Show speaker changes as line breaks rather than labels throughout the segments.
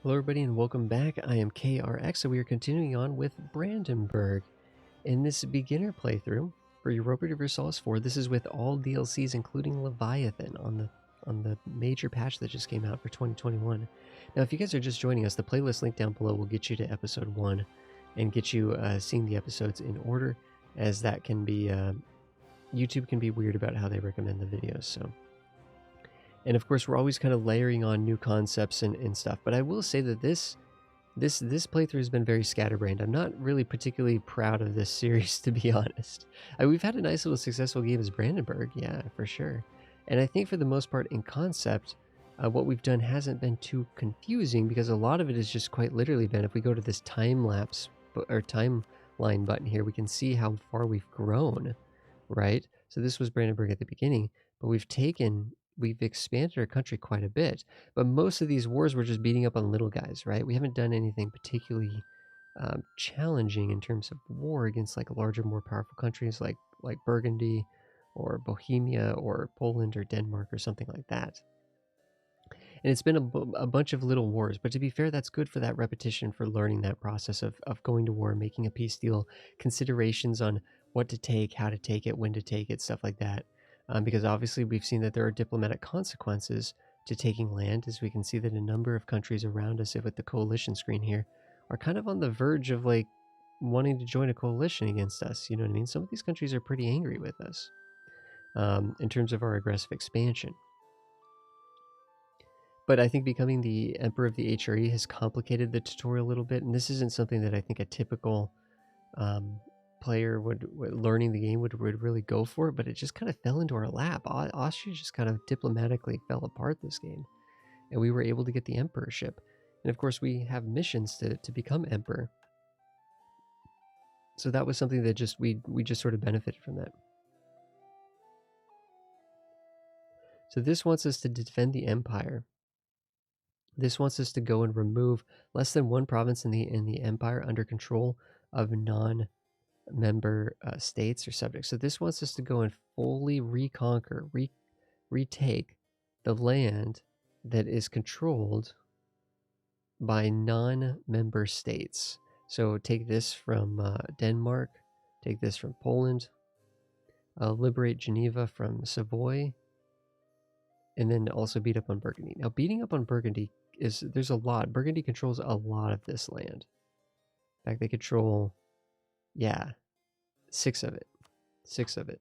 Hello everybody and welcome back. I am KRX, and we are continuing on with Brandenburg. In this beginner playthrough for Europa Universalis 4, this is with all DLCs including Leviathan on the major patch that just came out for 2021. Now if you guys are just joining us, the playlist link down below will get you to episode 1 and get you seeing the episodes in order, as that can be, YouTube can be weird about how they recommend the videos, so... And of course, we're always kind of layering on new concepts and stuff. But I will say that this playthrough has been very scatterbrained. I'm not really particularly proud of this series, to be honest. We've had a nice little successful game as Brandenburg, yeah, for sure. And I think for the most part, in concept, what we've done hasn't been too confusing, because a lot of it has just quite literally been, if we go to this time lapse or timeline button here, we can see how far we've grown, right? So this was Brandenburg at the beginning, but we've expanded our country quite a bit, but most of these wars were just beating up on little guys, right? We haven't done anything particularly challenging in terms of war against like larger, more powerful countries like Burgundy or Bohemia or Poland or Denmark or something like that. And it's been a bunch of little wars, but to be fair, that's good for that repetition, for learning that process of going to war, making a peace deal, considerations on what to take, how to take it, when to take it, stuff like that. Because obviously we've seen that there are diplomatic consequences to taking land, as we can see that a number of countries around us, with the coalition screen here, are kind of on the verge of like wanting to join a coalition against us. You know what I mean? Some of these countries are pretty angry with us in terms of our aggressive expansion. But I think becoming the Emperor of the HRE has complicated the tutorial a little bit, and this isn't something that I think a typical player would learning the game would really go for, but it just kind of fell into our lap. Austria just kind of diplomatically fell apart this game, and we were able to get the emperorship. And of course, we have missions to become emperor. So that was something that just we just sort of benefited from that. So this wants us to defend the empire. This wants us to go and remove less than one province in the empire under control of non-member states or subjects. So this wants us to go and fully reconquer, retake the land that is controlled by non-member states. So take this from Denmark, take this from Poland, liberate Geneva from Savoy, and then also beat up on Burgundy. Now, beating up on Burgundy there's a lot. Burgundy controls a lot of this land. In fact, they control, yeah, 6 of it. 6 of it.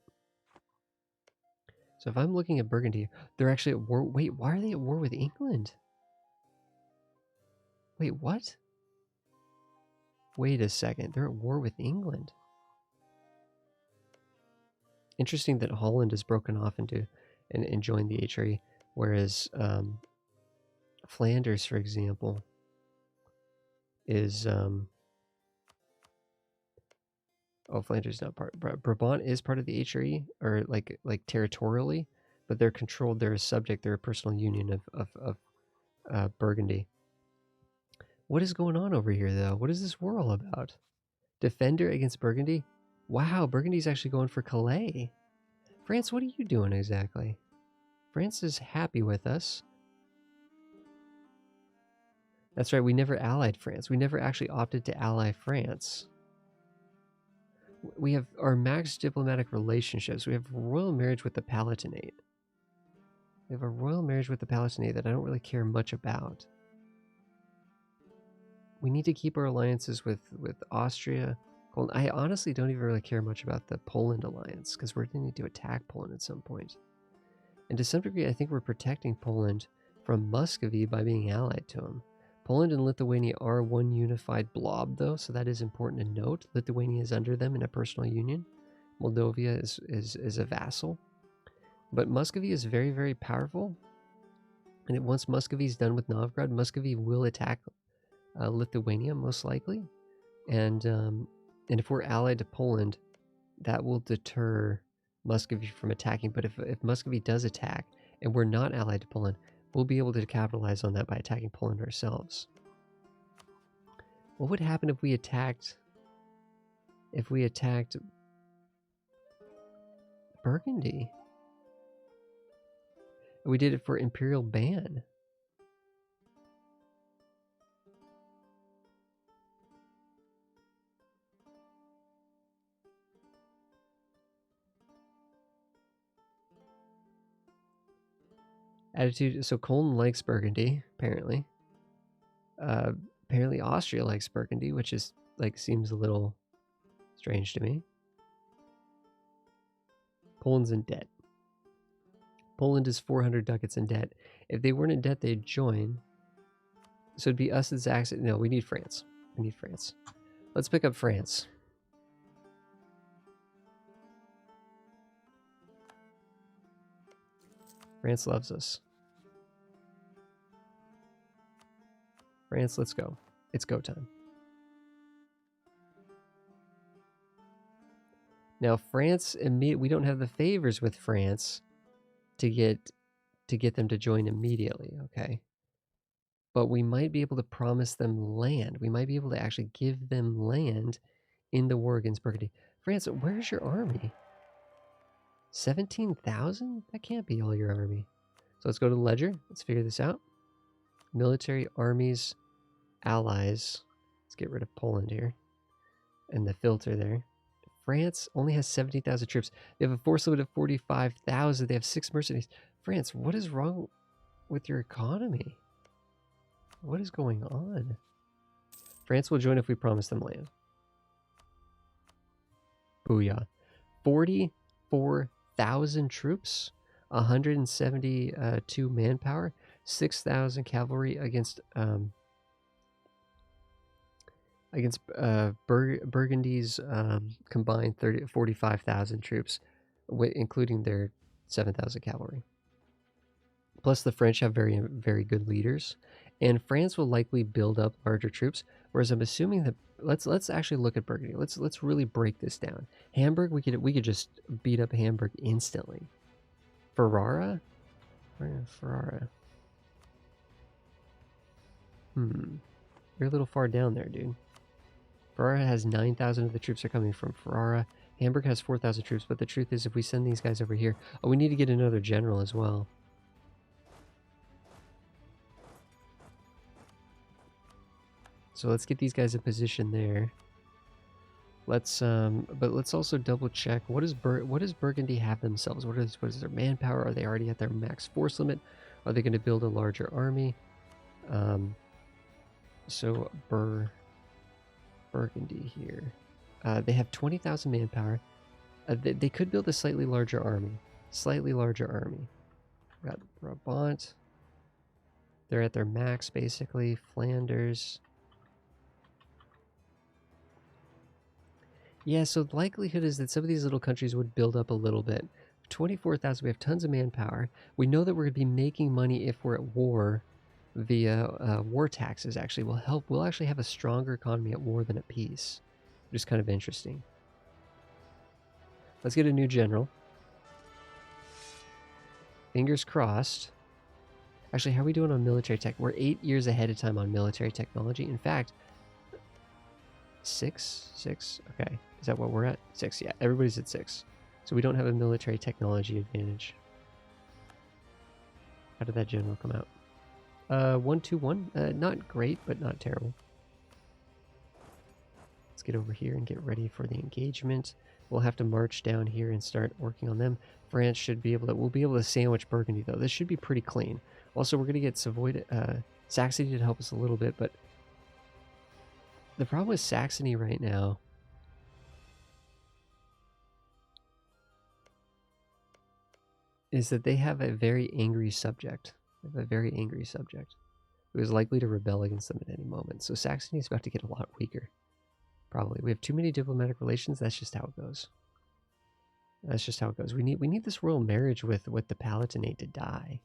So if I'm looking at Burgundy, they're actually at war. Wait, why are they at war with England? Wait, what? Wait a second. They're at war with England. Interesting that Holland has broken off into and joined the HRE, whereas Flanders, for example, is Flanders is not part. Brabant is part of the HRE, or like territorially, but they're controlled. They're a subject. They're a personal union of Burgundy. What is going on over here, though? What is this war all about? Defender against Burgundy? Wow, Burgundy's actually going for Calais. France, what are you doing exactly? France is happy with us. That's right, we never allied France. We never actually opted to ally France. We have our max diplomatic relationships. We have royal marriage with the Palatinate. We have a royal marriage with the Palatinate that I don't really care much about. We need to keep our alliances with Austria. I honestly don't even really care much about the Poland alliance, because we're going to need to attack Poland at some point. And to some degree, I think we're protecting Poland from Muscovy by being allied to him. Poland and Lithuania are one unified blob, though, so that is important to note. Lithuania is under them in a personal union. Moldavia is a vassal. But Muscovy is very, very powerful. And once Muscovy is done with Novgorod, Muscovy will attack Lithuania, most likely. And if we're allied to Poland, that will deter Muscovy from attacking. But if Muscovy does attack and we're not allied to Poland, we'll be able to capitalize on that by attacking Poland ourselves. What would happen if we attacked Burgundy? We did it for Imperial Ban. Attitude. So Cologne likes Burgundy, apparently. Apparently Austria likes Burgundy, which is like seems a little strange to me. Poland's in debt. Poland is 400 ducats in debt. If they weren't in debt, they'd join. So it'd be us and Saxony. No, we need France. We need France. Let's pick up France. France loves us. France, let's go. It's go time. Now France, we don't have the favors with France to get them to join immediately, okay? But we might be able to promise them land. We might be able to actually give them land in the war against Burgundy. France, where's your army? 17,000? That can't be all your army. So let's go to the ledger. Let's figure this out. Military, armies, allies. Let's get rid of Poland here. And the filter there. France only has 17,000 troops. They have a force limit of 45,000. They have 6 mercenaries. France, what is wrong with your economy? What is going on? France will join if we promise them land. Booyah. 44,000 troops, 172 manpower, 6,000 cavalry against Burgundy's combined 45,000 troops, including their 7,000 cavalry. Plus, the French have very, very good leaders, and France will likely build up larger troops. Whereas I'm assuming that let's actually look at Burgundy. Let's really break this down. Hamburg, we could just beat up Hamburg instantly. Ferrara, Ferrara. You're a little far down there, dude. Ferrara has 9,000 of the troops are coming from Ferrara. Hamburg has 4,000 troops, but the truth is if we send these guys over here... Oh, we need to get another general as well. So let's get these guys in position there. Let's but let's also double check what does Burgundy have themselves? What is their manpower? Are they already at their max force limit? Are they going to build a larger army? So Burgundy here. They have 20,000 manpower. They could build a slightly larger army. Got Brabant. They're at their max basically. Flanders. Yeah, so the likelihood is that some of these little countries would build up a little bit. 24,000, we have tons of manpower. We know that we're going to be making money if we're at war via war taxes, actually. Will help. We'll actually have a stronger economy at war than at peace, which is kind of interesting. Let's get a new general. Fingers crossed. Actually, how are we doing on military tech? We're 8 years ahead of time on military technology. In fact, 6? Okay. Is that what we're at? 6, yeah. Everybody's at 6. So we don't have a military technology advantage. How did that general come out? 121. Not great, but not terrible. Let's get over here and get ready for the engagement. We'll have to march down here and start working on them. France should be able to... We'll be able to sandwich Burgundy, though. This should be pretty clean. Also, we're going to get Saxony to help us a little bit, but... The problem with Saxony right now is that they have a very angry subject. They have a very angry subject who is likely to rebel against them at any moment. So Saxony is about to get a lot weaker. Probably. We have too many diplomatic relations. That's just how it goes. That's just how it goes. We need this royal marriage with the Palatinate to die.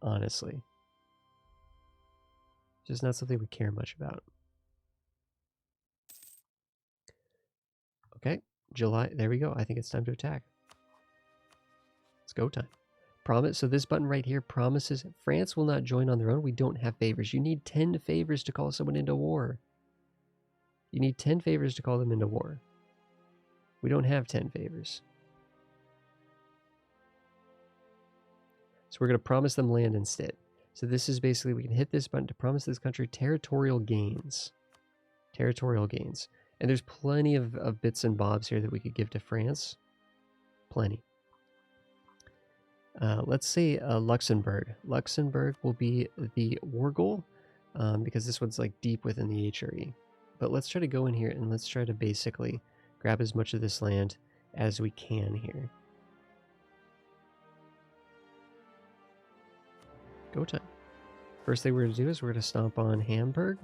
Honestly. Just not something we care much about. Okay. July. There we go. I think it's time to attack. It's go time. Promise. So this button right here promises France will not join on their own. We don't have favors. You need 10 favors to call someone into war. You need 10 favors to call them into war. We don't have 10 favors. So we're going to promise them land instead. So this is basically, we can hit this button to promise this country territorial gains. Territorial gains. And there's plenty of bits and bobs here that we could give to France. Plenty. Let's say Luxembourg. Luxembourg will be the war goal because this one's like deep within the HRE. But let's try to go in here and let's try to basically grab as much of this land as we can here. Go time. First thing we're going to do is we're going to stomp on Hamburg.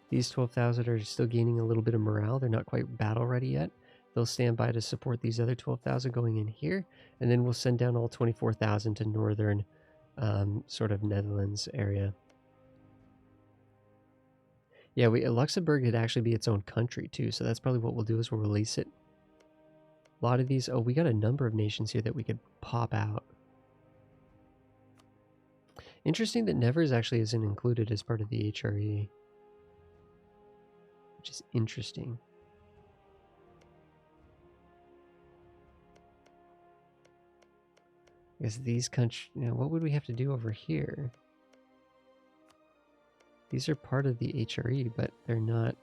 These 12,000 are still gaining a little bit of morale. They're not quite battle ready yet. They'll stand by to support these other 12,000 going in here. And then we'll send down all 24,000 to northern sort of Netherlands area. Yeah, Luxembourg could actually be its own country too. So that's probably what we'll do is we'll release it. A lot of these, oh, we got a number of nations here that we could pop out. Interesting that Nevers actually isn't included as part of the HRE. Which is interesting. I guess these countries, you know, what would we have to do over here? These are part of the HRE, but they're not,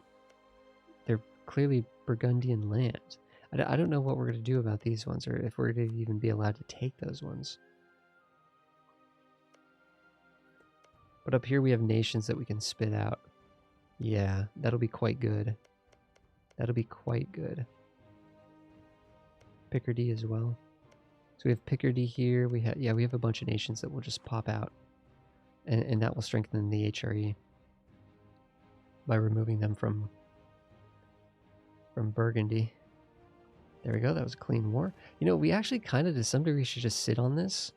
they're clearly Burgundian land. I don't know what we're going to do about these ones, or if we're going to even be allowed to take those ones. But up here we have nations that we can spit out. Yeah, that'll be quite good. That'll be quite good. Picardy as well. So we have Picardy here. We have a bunch of nations that will just pop out, and that will strengthen the HRE by removing them from Burgundy. There we go. That was a clean war. You know, we actually kind of to some degree should just sit on this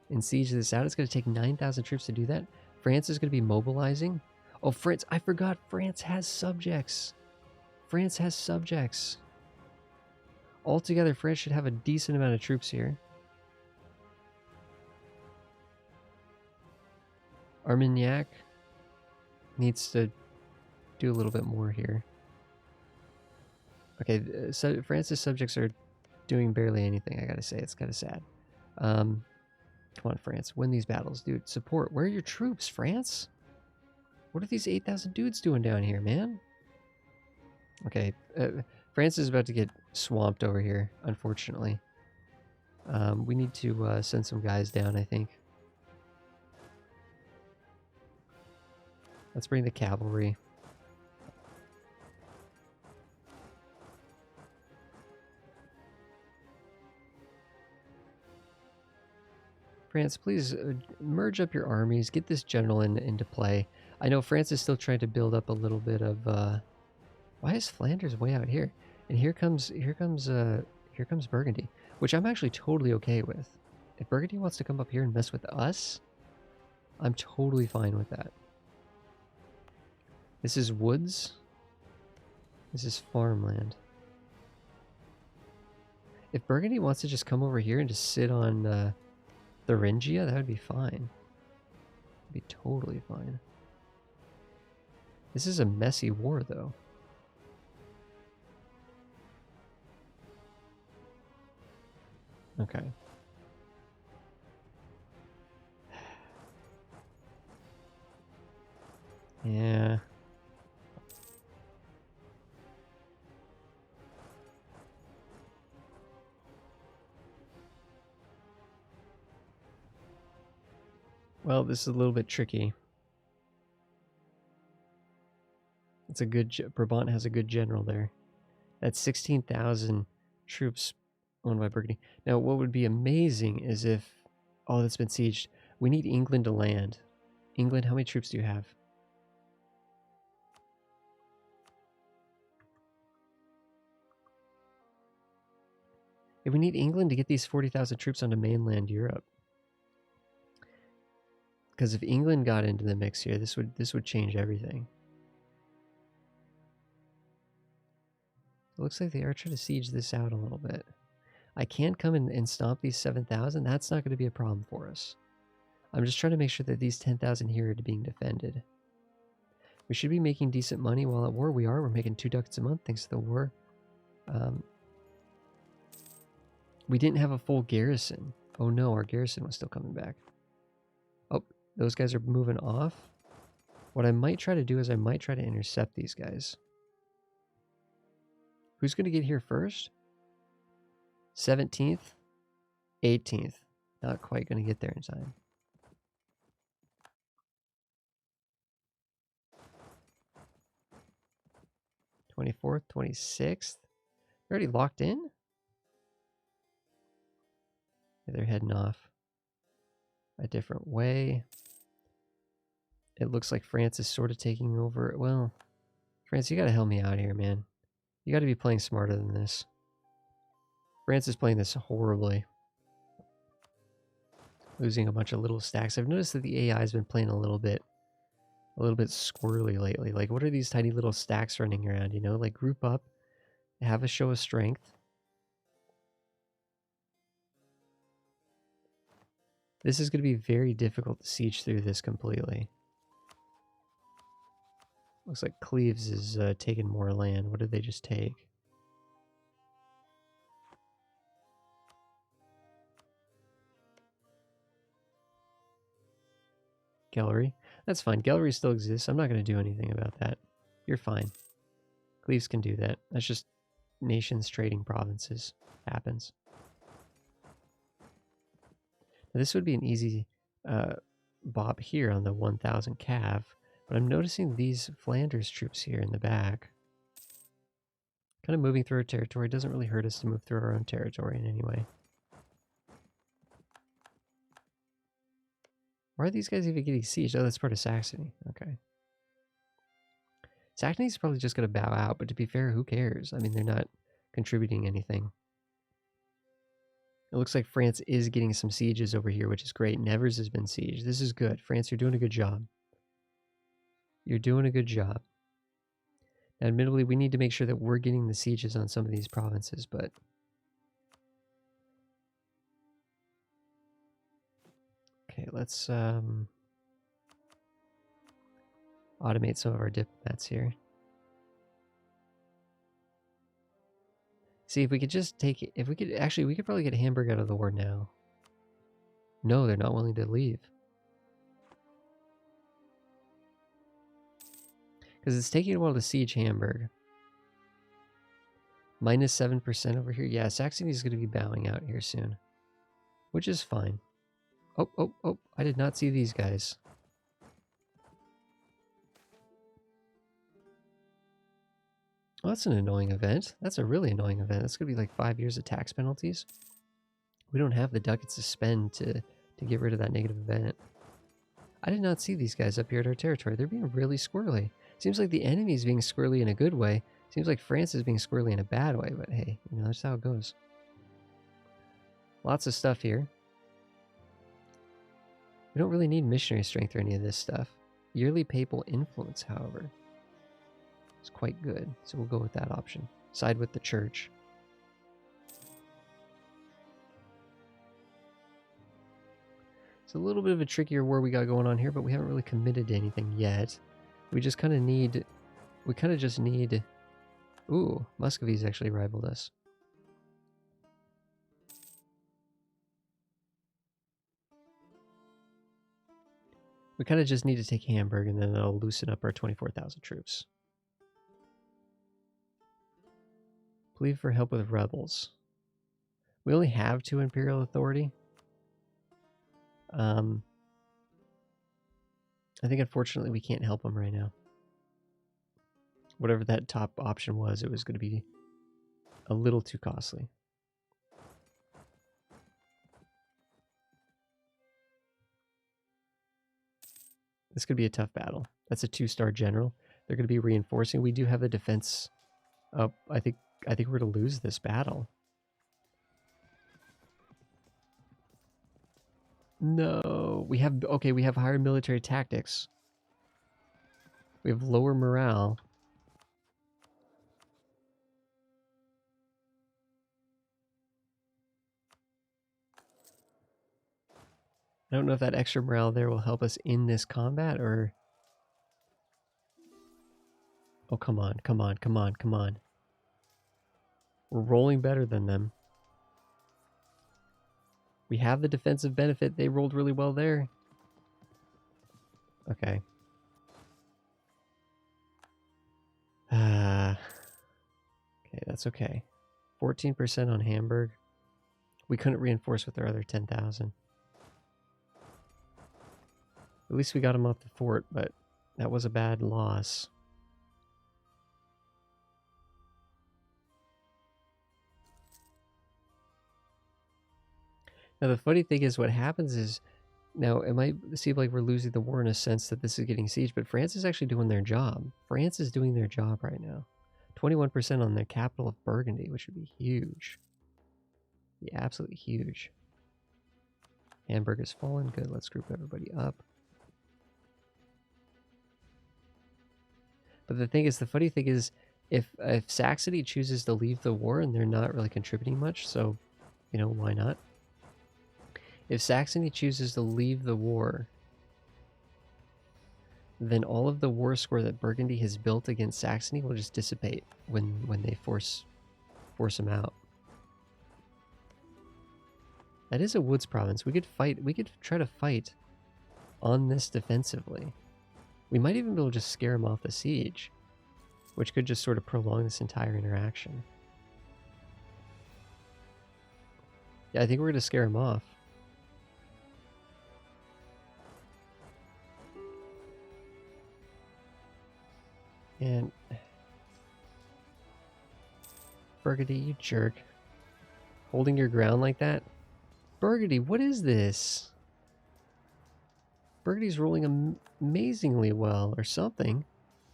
and siege this out. It's going to take 9,000 troops to do that. France is going to be mobilizing. Oh, France! I forgot. France has subjects. France has subjects. Altogether, France should have a decent amount of troops here. Armagnac needs to do a little bit more here. Okay, so France's subjects are doing barely anything, I gotta say. It's kind of sad. Come on, France. Win these battles. Dude, support. Where are your troops, France? What are these 8,000 dudes doing down here, man? Okay, France is about to get swamped over here, unfortunately. We need to send some guys down, I think. Let's bring the cavalry. France, please merge up your armies. Get this general into play. I know France is still trying to build up a little bit of. Why is Flanders way out here? And here comes Burgundy, which I'm actually totally okay with. If Burgundy wants to come up here and mess with us, I'm totally fine with that. This is woods. This is farmland. If Burgundy wants to just come over here and just sit on Thuringia, that would be fine. Be totally fine. This is a messy war, though. Okay. Yeah. Well, this is a little bit tricky. It's a good... Brabant has a good general there. That's 16,000 troops owned by Burgundy. Now, what would be amazing is if... Oh, that's been sieged. We need England to land. England, how many troops do you have? If we need England to get these 40,000 troops onto mainland Europe. Because if England got into the mix here, this would change everything. It looks like they are trying to siege this out a little bit. I can't come in and stomp these 7,000. That's not going to be a problem for us. I'm just trying to make sure that these 10,000 here are being defended. We should be making decent money while at war. We are. We're making 2 ducats a month thanks to the war. We didn't have a full garrison. Oh no, our garrison was still coming back. Oh, those guys are moving off. What I might try to do is I might try to intercept these guys. Who's going to get here first? 17th? 18th. Not quite going to get there in time. '24th, 26th. They're already locked in? They're heading off a different way. It looks like France is sort of taking over. Well, France, you got to help me out here, man. You got to be playing smarter than this. France is playing this horribly. Losing a bunch of little stacks. I've noticed that the AI has been playing a little bit squirrely lately. Like, what are these tiny little stacks running around, you know? Like, group up, have a show of strength. This is going to be very difficult to siege through this completely. Looks like Cleves is taking more land. What did they just take? Gallery. That's fine. Gallery still exists. I'm not going to do anything about that. You're fine. Cleves can do that. That's just nations trading provinces. Happens. Now, this would be an easy bop here on the 1000 cav, but I'm noticing these Flanders troops here in the back. Kind of moving through our territory. Doesn't really hurt us to move through our own territory in any way. Why are these guys even getting sieged? Oh, that's part of Saxony. Okay. Saxony's probably just going to bow out, but to be fair, who cares? I mean, they're not contributing anything. It looks like France is getting some sieges over here, which is great. Nevers has been sieged. This is good. France, you're doing a good job. You're doing a good job. Now, admittedly, we need to make sure that we're getting the sieges on some of these provinces, but... Okay, let's automate some of our diplomats here. See, if we could just take... If we could... Actually, we could probably get Hamburg out of the war now. No, they're not willing to leave. Because it's taking a while to siege Hamburg. Minus 7% over here. Yeah, Saxony is going to be bowing out here soon. Which is fine. Oh, oh, oh. I did not see these guys. Well, that's an annoying event. That's a really annoying event. That's going to be like 5 years of tax penalties. We don't have the ducats to spend to get rid of that negative event. I did not see these guys up here at our territory. They're being really squirrely. Seems like the enemy's being squirrely in a good way. Seems like France is being squirrely in a bad way, but hey, you know, that's how it goes. Lots of stuff here. We don't really need missionary strength or any of this stuff. Yearly papal influence, however, is quite good, so we'll go with that option. Side with the church. It's a little bit of a trickier war we got going on here, but we haven't really committed to anything yet. We just kind of need... We kind of just need... Ooh, Muscovy's actually rivaled us. We kind of just need to take Hamburg, and then that'll loosen up our 24,000 troops. Plead for help with rebels. We only have 2 Imperial Authority. I think unfortunately we can't help them right now. Whatever that top option was, it was going to be a little too costly. This could be a tough battle. That's a 2-star general. They're going to be reinforcing. We do have the defense up. I think we're going to lose this battle. No, we have... Okay, we have higher military tactics. We have lower morale. I don't know if that extra morale there will help us in this combat, or... Oh, come on, come on, come on, come on. We're rolling better than them. We have the defensive benefit. They rolled really well there. Okay. Okay, that's okay. 14% on Hamburg. We couldn't reinforce with our other 10,000. At least we got him off the fort, but that was a bad loss. Now the funny thing is what happens is, now it might seem like we're losing the war in a sense that this is getting sieged, but France is actually doing their job. France is doing their job right now. 21% on the capital of Burgundy, which would be huge. Be absolutely huge. Hamburg has fallen. Good, let's group everybody up. But the thing is, the funny thing is, if Saxony chooses to leave the war and they're not really contributing much, so, you know, why not? If Saxony chooses to leave the war, then all of the war score that Burgundy has built against Saxony will just dissipate when they force them out. That is a woods province. We could try to fight on this defensively. We might even be able to just scare him off the siege, which could just sort of prolong this entire interaction. Yeah, I think we're going to scare him off. And Burgundy, you jerk. Holding your ground like that? Burgundy, what is this? Burgundy's rolling amazingly well, or something.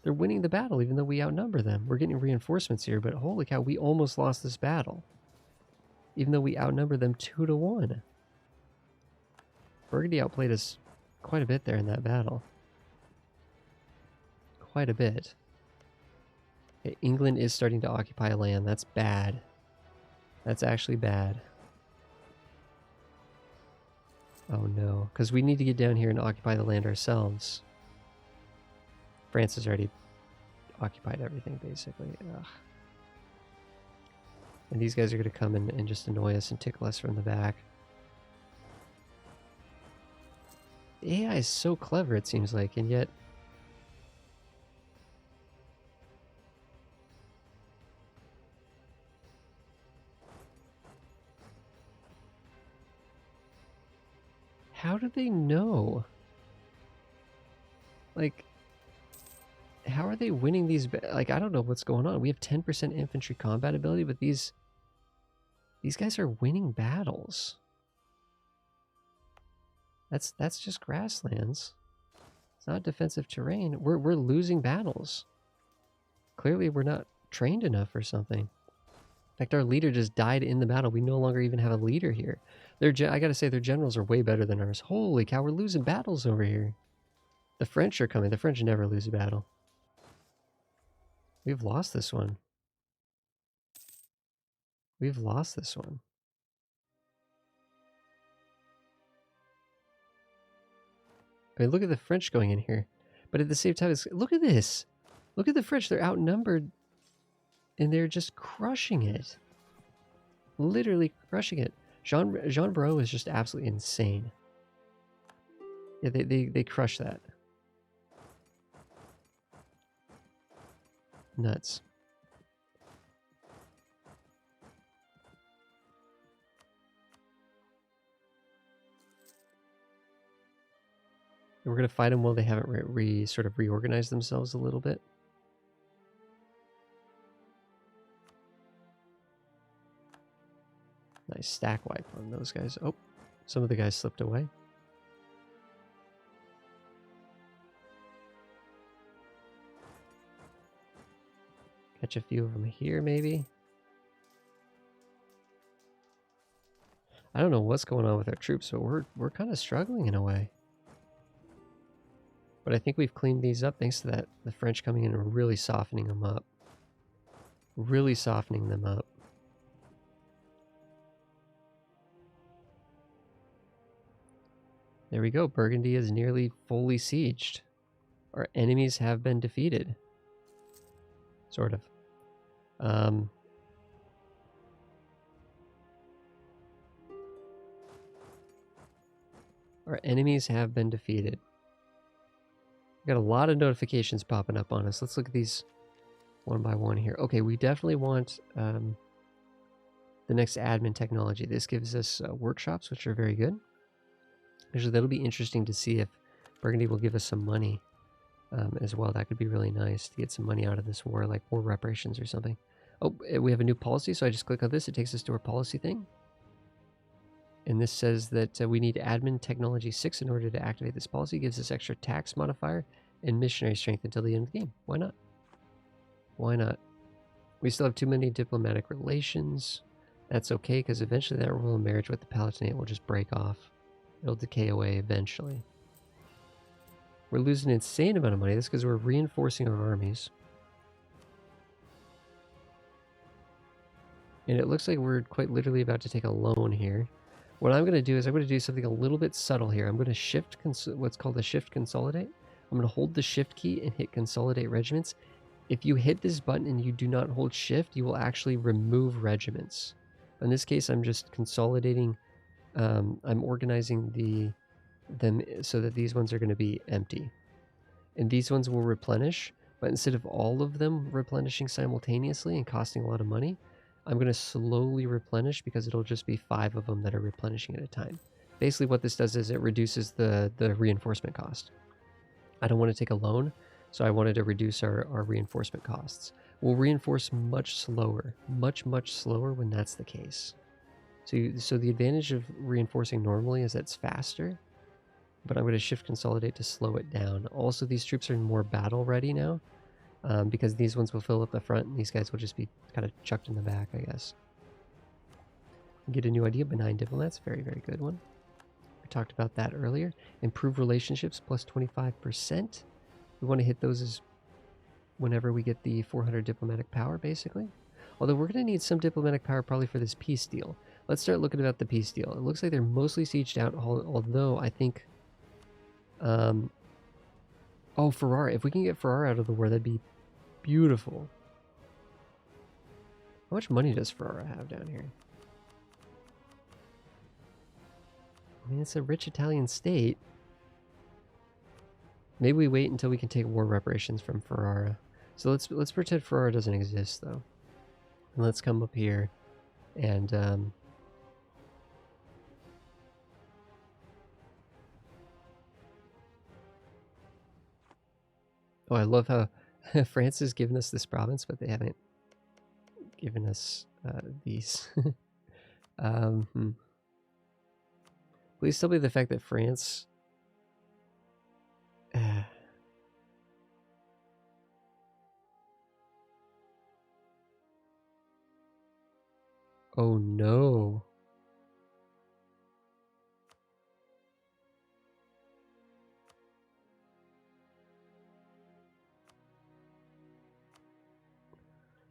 They're winning the battle, even though we outnumber them. We're getting reinforcements here, but holy cow, we almost lost this battle. Even though we outnumber them 2-1. Burgundy outplayed us quite a bit there in that battle. Quite a bit. Okay, England is starting to occupy land. That's bad. That's actually bad. Oh no, because we need to get down here and occupy the land ourselves. France has already occupied everything, basically. Ugh. And these guys are going to come and just annoy us and tickle us from the back. The AI is so clever, it seems like, and yet... How do they know? Like, how are they winning these? Like, I don't know what's going on. We have 10% infantry combat ability, but these guys are winning battles. That's just grasslands. It's not defensive terrain. We're losing battles. Clearly, we're not trained enough or something. In fact, our leader just died in the battle. We no longer even have a leader here. I gotta say, their generals are way better than ours. Holy cow, we're losing battles over here. The French are coming. The French never lose a battle. We've lost this one. We've lost this one. I mean, look at the French going in here. But at the same time, look at this. Look at the French. They're outnumbered. And they're just crushing it. Literally crushing it. Jean Bro is just absolutely insane. Yeah, they crush that. Nuts. We're going to fight them while they haven't sort of reorganized themselves a little bit. Nice stack wipe on those guys. Oh, some of the guys slipped away. Catch a few of them here, maybe. I don't know what's going on with our troops, but we're kind of struggling in a way. But I think we've cleaned these up thanks to that the French coming in and really softening them up. Really softening them up. There we go. Burgundy is nearly fully sieged. Our enemies have been defeated. Sort of. Our enemies have been defeated. We've got a lot of notifications popping up on us. Let's look at these one by one here. Okay, we definitely want the next admin technology. This gives us workshops, which are very good. Actually, that'll be interesting to see if Burgundy will give us some money as well. That could be really nice to get some money out of this war, like war reparations or something. Oh, we have a new policy, so I just click on this. It takes us to our policy thing. And this says that we need admin technology 6 in order to activate this policy. It gives us extra tax modifier and missionary strength until the end of the game. Why not? Why not? We still have too many diplomatic relations. That's okay, because eventually that royal marriage with the Palatinate will just break off. It'll decay away eventually. We're losing an insane amount of money. That's because we're reinforcing our armies. And it looks like we're quite literally about to take a loan here. What I'm going to do is I'm going to do something a little bit subtle here. I'm going to shift what's called a shift consolidate. I'm going to hold the shift key and hit consolidate regiments. If you hit this button and you do not hold shift, you will actually remove regiments. In this case, I'm just consolidating. I'm organizing them so that these ones are going to be empty. And these ones will replenish, but instead of all of them replenishing simultaneously and costing a lot of money, I'm going to slowly replenish because it'll just be 5 of them that are replenishing at a time. Basically what this does is it reduces the reinforcement cost. I don't want to take a loan, so I wanted to reduce our reinforcement costs. We'll reinforce much slower, much slower when that's the case. So the advantage of reinforcing normally is that it's faster, but I'm going to shift consolidate to slow it down. Also, these troops are more battle ready now. Because these ones will fill up the front and these guys will just be kind of chucked in the back, I guess. Get a new idea, benign diplomats, very good one. We talked about that earlier. Improve relationships, plus 25%. We want to hit those as whenever we get the 400 diplomatic power, basically. Although we're going to need some diplomatic power probably for this peace deal. Let's start looking about the peace deal. It looks like they're mostly sieged out, although I think... Oh, Ferrara. If we can get Ferrara out of the war, that'd be beautiful. How much money does Ferrara have down here? I mean, it's a rich Italian state. Maybe we wait until we can take war reparations from Ferrara. So let's pretend Ferrara doesn't exist, though. And let's come up here and... Oh, I love how France has given us this province, but they haven't given us these. Please tell me the fact that France... Oh no.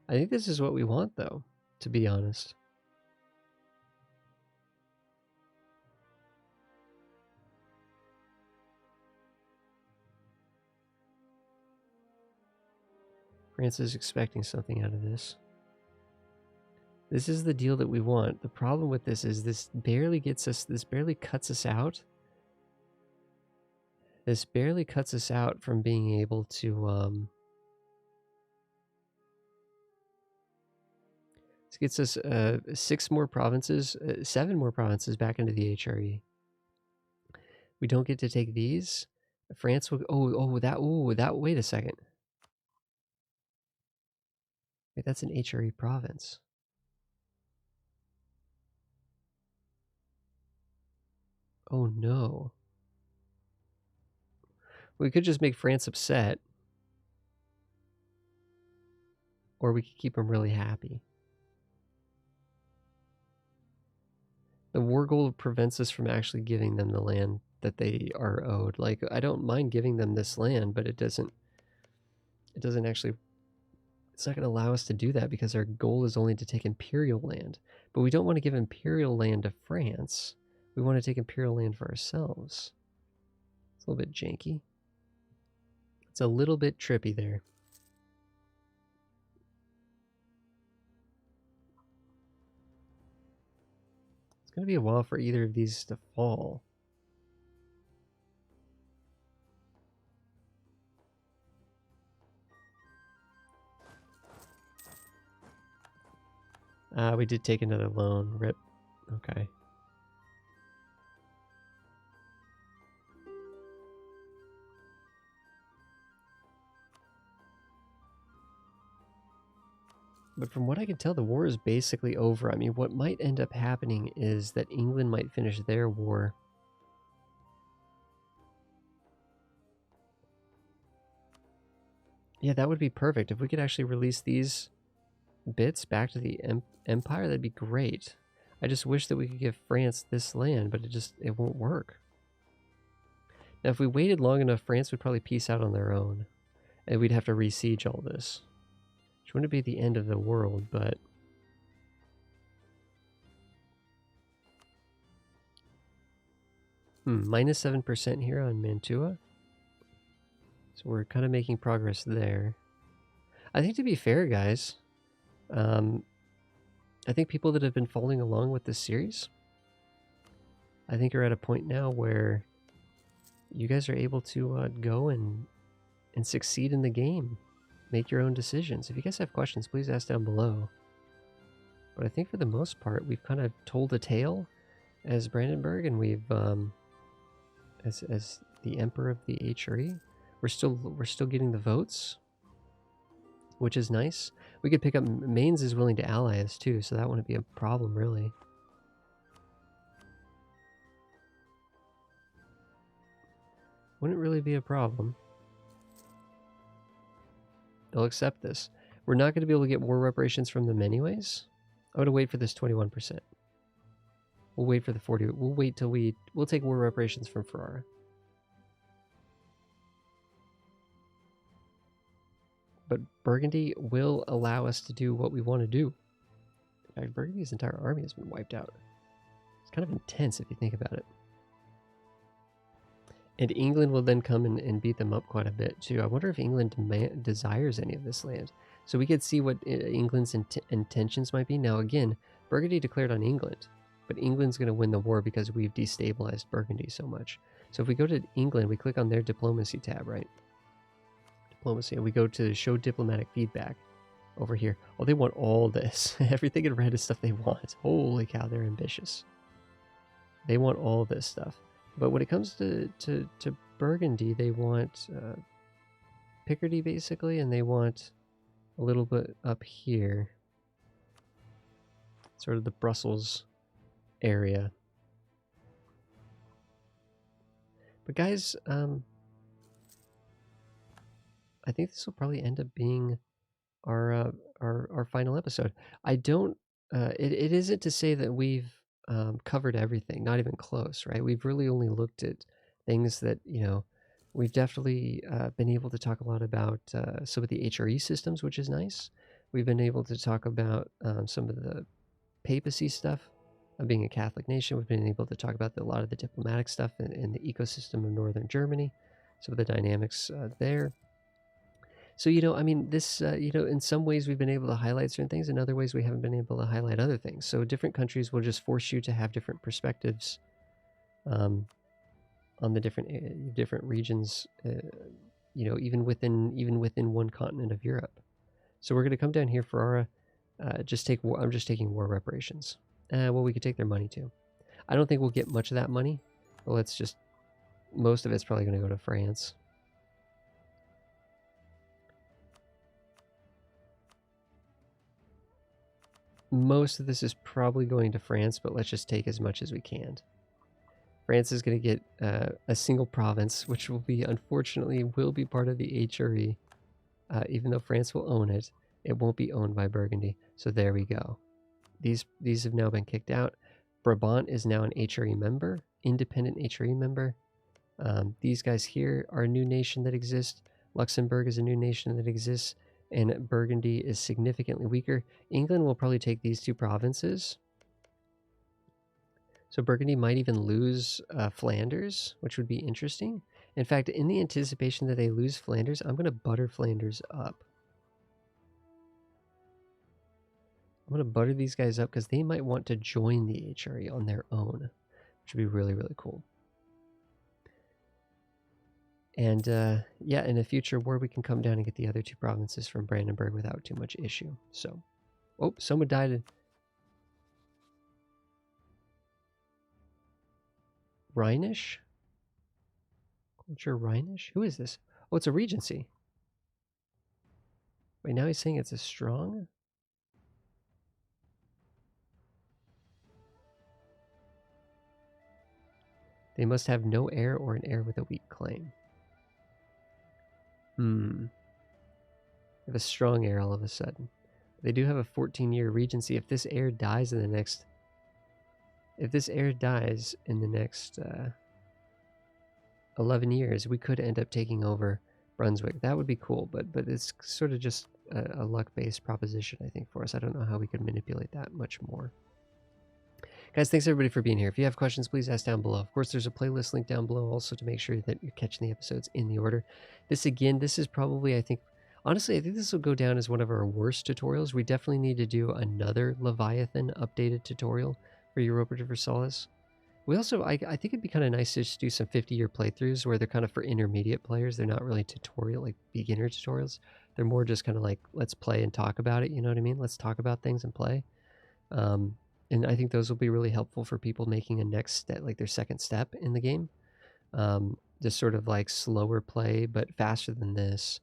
I think this is what we want, though, to be honest. France is expecting something out of this. This is the deal that we want. The problem with this is this barely gets us, this barely cuts us out. This barely cuts us out from being able to, this gets us 6 more provinces, 7 more provinces back into the HRE. We don't get to take these. France will, wait a second. Wait, that's an HRE province. Oh no. We could just make France upset. Or we could keep them really happy. The war goal prevents us from actually giving them the land that they are owed. Like, I don't mind giving them this land, but it doesn't actually, it's not going to allow us to do that because our goal is only to take imperial land. But we don't want to give imperial land to France. We want to take imperial land for ourselves. It's a little bit janky. It's a little bit trippy there. It's going to be a while for either of these to fall. We did take another loan. Rip. Okay. But from what I can tell, the war is basically over. I mean, what might end up happening is that England might finish their war. Yeah, that would be perfect. If we could actually release these bits back to the Empire, that'd be great. I just wish that we could give France this land, but it won't work. Now, if we waited long enough, France would probably peace out on their own, and we'd have to re-siege all this. Which wouldn't be the end of the world, but... minus 7% here on Mantua. So we're kind of making progress there. I think to be fair, guys, I think people that have been following along with this series, I think are at a point now where you guys are able to go and succeed in the game. Make your own decisions. If you guys have questions, please ask down below. But I think for the most part, we've kind of told a tale as Brandenburg, and we've as the Emperor of the HRE. We're still getting the votes, which is nice. We could pick up Mainz is willing to ally us too, so that wouldn't be a problem really. Wouldn't really be a problem. They'll accept this. We're not going to be able to get war reparations from them anyways. I'm going to wait for this 21%. We'll wait for the 40. We'll wait till we'll take war reparations from Ferrara. But Burgundy will allow us to do what we want to do. In fact, Burgundy's entire army has been wiped out. It's kind of intense if you think about it. And England will then come and beat them up quite a bit too. I wonder if England desires any of this land. So we could see what England's intentions might be. Now again, Burgundy declared on England, but England's going to win the war because we've destabilized Burgundy so much. So if we go to England, we click on their diplomacy tab, right? Diplomacy, and we go to show diplomatic feedback over here. Oh, they want all this. Everything in red is stuff they want. Holy cow, they're ambitious. They want all this stuff. But when it comes to Burgundy, they want Picardy basically, and they want a little bit up here, sort of the Brussels area. But guys, I think this will probably end up being our final episode. I don't. It isn't to say that we've covered everything, not even close, right? We've really only looked at things that, you know, we've definitely been able to talk a lot about some of the HRE systems, which is nice. We've been able to talk about some of the papacy stuff of being a Catholic nation. We've been able to talk about a lot of the diplomatic stuff in the ecosystem of northern Germany, some of the dynamics there. So, you know, I mean, this, you know, in some ways we've been able to highlight certain things, in other ways we haven't been able to highlight other things. So different countries will just force you to have different perspectives on the different regions, you know, even within one continent of Europe. So we're going to come down here for our, I'm just taking war reparations. Well, we could take their money too. I don't think we'll get much of that money. But let's just, most of it's probably going to go to France. Most of this is probably going to France, but let's just take as much as we can. France is going to get a single province, which will be, unfortunately, will be part of the HRE. Even though France will own it, it won't be owned by Burgundy. So there we go. These have now been kicked out. Brabant is now an HRE member, independent HRE member. These guys here are a new nation that exists. Luxembourg is a new nation that exists. And Burgundy is significantly weaker. England will probably take these two provinces. So Burgundy might even lose Flanders, which would be interesting. In fact, in the anticipation that they lose Flanders, I'm going to butter Flanders up. I'm going to butter these guys up because they might want to join the HRE on their own, which would be really, really cool. And yeah, in the future where we can come down and get the other two provinces from Brandenburg without too much issue. So, oh, someone died. Rhinish? Culture Rhinish? Who is this? Oh, it's a regency. Wait, now he's saying it's a strong? They must have no heir or an heir with a weak claim. They have a strong heir all of a sudden. They do have a 14-year regency. If this heir dies in the next... If this heir dies in the next 11 years, we could end up taking over Brunswick. That would be cool, but it's sort of just a luck-based proposition, I think, for us. I don't know how we could manipulate that much more. Guys, thanks everybody for being here. If you have questions, please ask down below. Of course, there's a playlist link down below also to make sure that you're catching the episodes in the order. This is probably, I think, honestly, I think this will go down as one of our worst tutorials. We definitely need to do another Leviathan updated tutorial for Europa Universalis. We also, I think it'd be kind of nice to just do some 50-year playthroughs where they're kind of for intermediate players. They're not really tutorial, like beginner tutorials. They're more just kind of like, let's play and talk about it, you know what I mean? Let's talk about things and play. And I think those will be really helpful for people making a next step, like their second step in the game. Just sort of like slower play, but faster than this.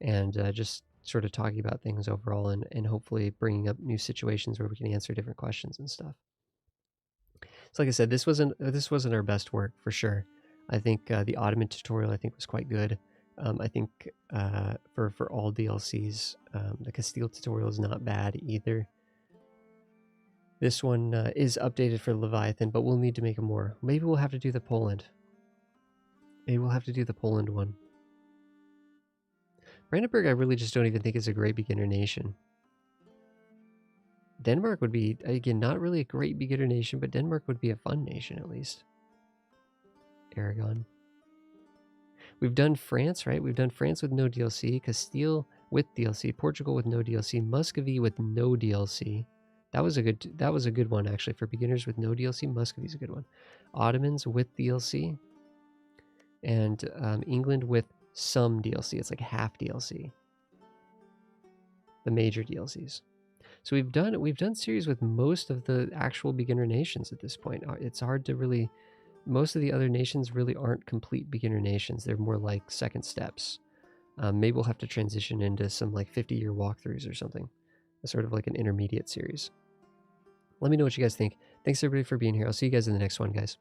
And just sort of talking about things overall and hopefully bringing up new situations where we can answer different questions and stuff. So like I said, this wasn't our best work for sure. I think the Ottoman tutorial I think was quite good. I think for all DLCs, the Castile tutorial is not bad either. This one is updated for Leviathan, but we'll need to make a more. Maybe we'll have to do the Poland. Maybe we'll have to do the Poland one. Brandenburg I really just don't even think is a great beginner nation. Denmark would be, again, not really a great beginner nation, but Denmark would be a fun nation at least. Aragon. We've done France, right? We've done France with no DLC, Castile with DLC, Portugal with no DLC, Muscovy with no DLC. That was a good one actually for beginners with no DLC. Muscovy's a good one. Ottomans with DLC, and England with some DLC. It's like half DLC. The major DLCs. So we've done series with most of the actual beginner nations at this point. It's hard to really. Most of the other nations really aren't complete beginner nations. They're more like second steps. Maybe we'll have to transition into some like 50-year walkthroughs or something. Sort of like an intermediate series. Let me know what you guys think. Thanks everybody for being here. I'll see you guys in the next one, guys.